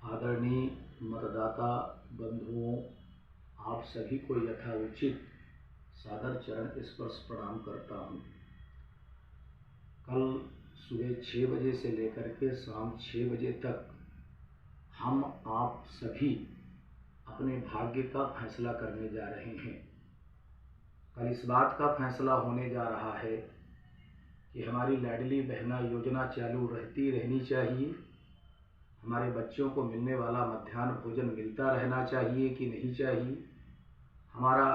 आदरणीय मतदाता बंधुओं, आप सभी को यथाउचित सादर चरण स्पर्श प्रणाम करता हूँ। कल सुबह 6 बजे से लेकर के शाम 6 बजे तक हम आप सभी अपने भाग्य का फैसला करने जा रहे हैं। कल इस बात का फैसला होने जा रहा है कि हमारी लाडली बहना योजना चालू रहनी चाहिए, हमारे बच्चों को मिलने वाला मध्याह्न भोजन मिलता रहना चाहिए कि नहीं चाहिए, हमारा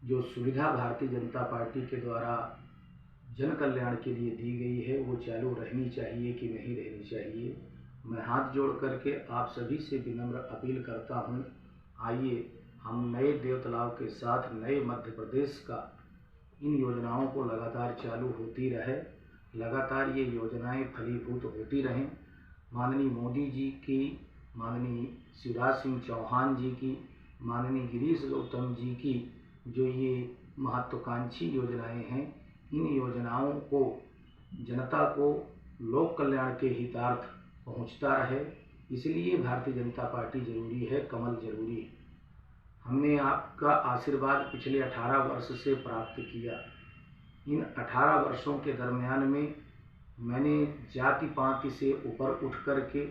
जो सुविधा भारतीय जनता पार्टी के द्वारा जन कल्याण के लिए दी गई है वो चालू रहनी चाहिए कि नहीं रहनी चाहिए। मैं हाथ जोड़ करके आप सभी से विनम्र अपील करता हूँ, आइए हम नए देवतलाव के साथ नए मध्य प्रदेश का इन योजनाओं को लगातार चालू होती रहे, लगातार ये योजनाएं फलीभूत होती रहें। माननीय मोदी जी की, माननीय शिवराज सिंह चौहान जी की, माननीय गिरीश गौतम जी की जो ये महत्वाकांक्षी योजनाएं हैं, इन योजनाओं को जनता को लोक कल्याण के हितार्थ पहुंचता रहे, इसलिए भारतीय जनता पार्टी जरूरी है, कमल जरूरी है। हमने आपका आशीर्वाद पिछले 18 वर्ष से प्राप्त किया। इन 18 वर्षों के दरमियान में मैंने जाति पाति से ऊपर उठ कर के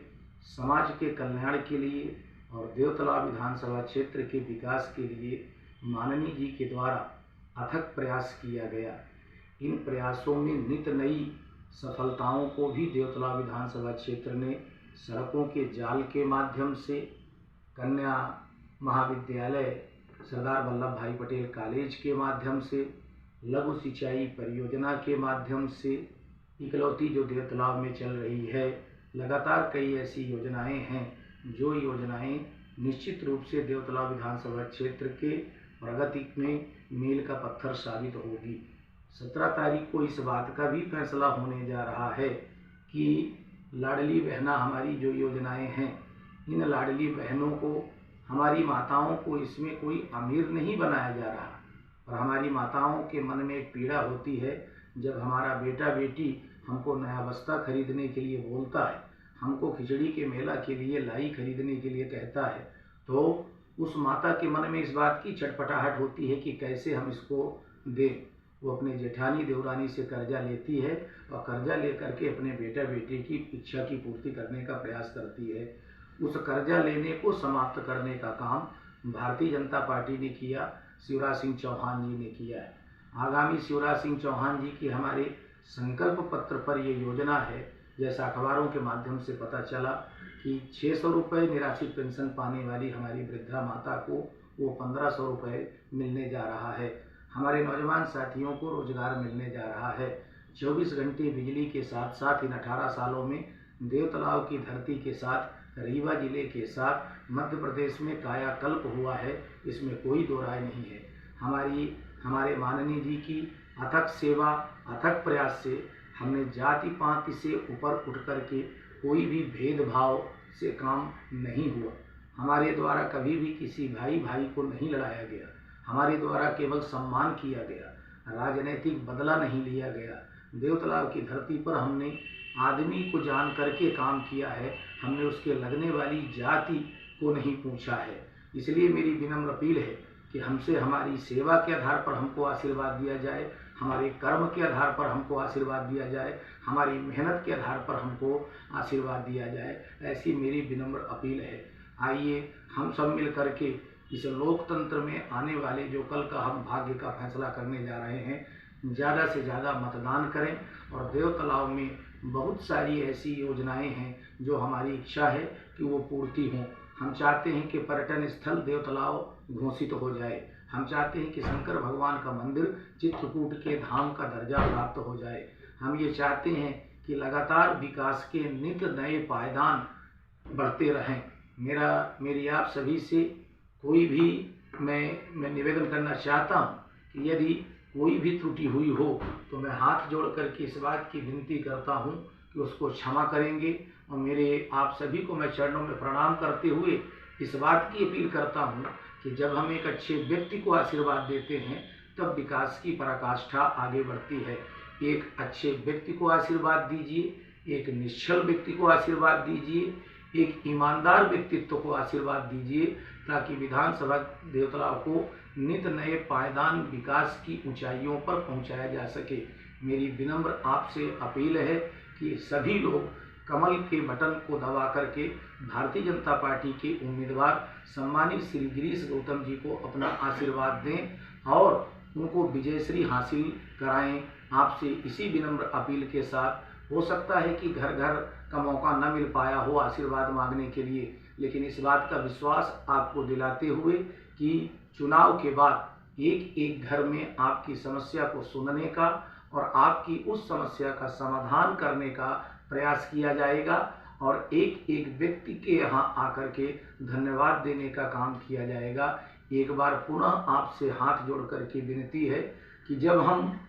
समाज के कल्याण के लिए और देवतलाव विधानसभा क्षेत्र के विकास के लिए माननीय जी के द्वारा अथक प्रयास किया गया। इन प्रयासों में नित नई सफलताओं को भी देवतलाव विधानसभा क्षेत्र ने सड़कों के जाल के माध्यम से, कन्या महाविद्यालय सरदार वल्लभ भाई पटेल कॉलेज के माध्यम से, लघु सिंचाई परियोजना के माध्यम से, इकलौती जो देवतलाव में चल रही है, लगातार कई ऐसी योजनाएं हैं जो योजनाएं निश्चित रूप से देवतलाव विधानसभा क्षेत्र के प्रगति में मील का पत्थर साबित होगी। 17 तारीख को इस बात का भी फैसला होने जा रहा है कि लाडली बहना हमारी जो योजनाएं हैं, इन लाडली बहनों को, हमारी माताओं को इसमें कोई अमीर नहीं बनाया जा रहा, और हमारी माताओं के मन में एक पीड़ा होती है जब हमारा बेटा बेटी हमको नया बस्ता खरीदने के लिए बोलता है, हमको खिचड़ी के मेला के लिए लाई खरीदने के लिए कहता है, तो उस माता के मन में इस बात की छटपटाहट होती है कि कैसे हम इसको दें। वो अपने जेठानी देवरानी से कर्जा लेती है और कर्जा लेकर के अपने बेटा बेटी की इच्छा की पूर्ति करने का प्रयास करती है। उस कर्जा लेने को समाप्त करने का काम भारतीय जनता पार्टी ने किया, शिवराज सिंह चौहान जी ने किया है। आगामी शिवराज सिंह चौहान जी की हमारे संकल्प पत्र पर ये योजना है। जैसा अखबारों के माध्यम से पता चला कि 600 रुपये निराश्रित पेंशन पाने वाली हमारी वृद्धा माता को वो 1500 रुपये मिलने जा रहा है। हमारे नौजवान साथियों को रोजगार मिलने जा रहा है। 24 घंटे बिजली के साथ साथ इन 18 सालों में देवतलाव की धरती के साथ, रीवा जिले के साथ मध्य प्रदेश में कायाकल्प हुआ है, इसमें कोई दो राय नहीं है। हमारे माननीय जी की अथक सेवा, अथक प्रयास से हमने जाति पाति से ऊपर उठ कर के कोई भी भेदभाव से काम नहीं हुआ। हमारे द्वारा कभी भी किसी भाई को नहीं लड़ाया गया, हमारे द्वारा केवल सम्मान किया गया, राजनीतिक बदला नहीं लिया गया। देवतलाव की धरती पर हमने आदमी को जान करके काम किया है, हमने उसके लगने वाली जाति को नहीं पूछा है। इसलिए मेरी विनम्र अपील है कि हमसे हमारी सेवा के आधार पर हमको आशीर्वाद दिया जाए, हमारे कर्म के आधार पर हमको आशीर्वाद दिया जाए, हमारी मेहनत के आधार पर हमको आशीर्वाद दिया जाए, ऐसी मेरी विनम्र अपील है। आइए हम सब मिल करके इस लोकतंत्र में आने वाले जो कल का हम भाग्य का फैसला करने जा रहे हैं, ज़्यादा से ज़्यादा मतदान करें। और देवतलाव में बहुत सारी ऐसी योजनाएं हैं जो हमारी इच्छा है कि वो पूर्ति हों। हम चाहते हैं कि पर्यटन स्थल देवतलाव घोषित हो जाए, हम चाहते हैं कि शंकर भगवान का मंदिर चित्रकूट के धाम का दर्जा प्राप्त हो जाए, हम ये चाहते हैं कि लगातार विकास के नित नए पायदान बढ़ते रहें। मेरी आप सभी से कोई भी मैं निवेदन करना चाहता हूँ कि यदि कोई भी त्रुटि हुई हो तो मैं हाथ जोड़ करके इस बात की विनती करता हूँ कि उसको क्षमा करेंगे। और मेरे आप सभी को मैं चरणों में प्रणाम करते हुए इस बात की अपील करता हूँ कि जब हम एक अच्छे व्यक्ति को आशीर्वाद देते हैं तब विकास की पराकाष्ठा आगे बढ़ती है। एक अच्छे व्यक्ति को आशीर्वाद दीजिए, एक निश्चल व्यक्ति को आशीर्वाद दीजिए, एक ईमानदार व्यक्तित्व को आशीर्वाद दीजिए, ताकि विधानसभा देवतला को नित नए पायदान विकास की ऊंचाइयों पर पहुंचाया जा सके। मेरी विनम्र आपसे अपील है कि सभी लोग कमल के बटन को दबा करके भारतीय जनता पार्टी के उम्मीदवार सम्मानित श्री गिरीश गौतम जी को अपना आशीर्वाद दें और उनको विजयश्री हासिल कराएं। आपसे इसी विनम्र अपील के साथ, हो सकता है कि घर घर का मौका न मिल पाया हो आशीर्वाद मांगने के लिए, लेकिन इस बात का विश्वास आपको दिलाते हुए कि चुनाव के बाद एक एक घर में आपकी समस्या को सुनने का और आपकी उस समस्या का समाधान करने का प्रयास किया जाएगा और एक एक व्यक्ति के यहाँ आकर के धन्यवाद देने का काम किया जाएगा। एक बार पुनः आपसे हाथ जोड़ कर के विनती है कि जब हम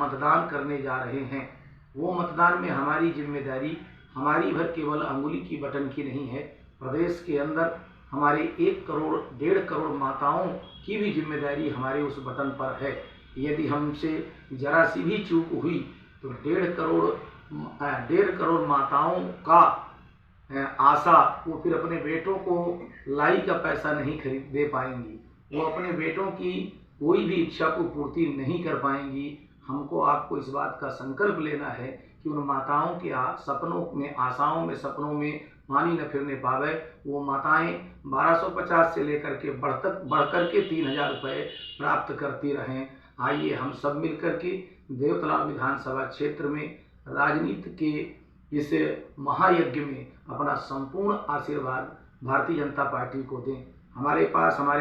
मतदान करने जा रहे हैं, वो मतदान में हमारी जिम्मेदारी हमारी भर केवल अंगुली की बटन की नहीं है। प्रदेश के अंदर हमारे 1 करोड़ 1.5 करोड़ माताओं की भी जिम्मेदारी हमारे उस बटन पर है। यदि हमसे जरा सी भी चूक हुई तो 1.5 करोड़ माताओं का आशा, वो फिर अपने बेटों को लाई का पैसा नहीं खरीद दे पाएंगी, वो अपने बेटों की कोई भी इच्छा को पूर्ति नहीं कर पाएंगी। हमको आपको इस बात का संकल्प लेना है कि उन माताओं के सपनों में, आशाओं में, सपनों में पानी न फिरने पावे। वो माताएं 1250 से लेकर के बढ़कर के 3000 रुपये प्राप्त करती रहें। आइए हम सब मिलकर के देवतला विधानसभा क्षेत्र में राजनीति के इस महायज्ञ में अपना संपूर्ण आशीर्वाद भारतीय जनता पार्टी को दें। हमारे पास हमारे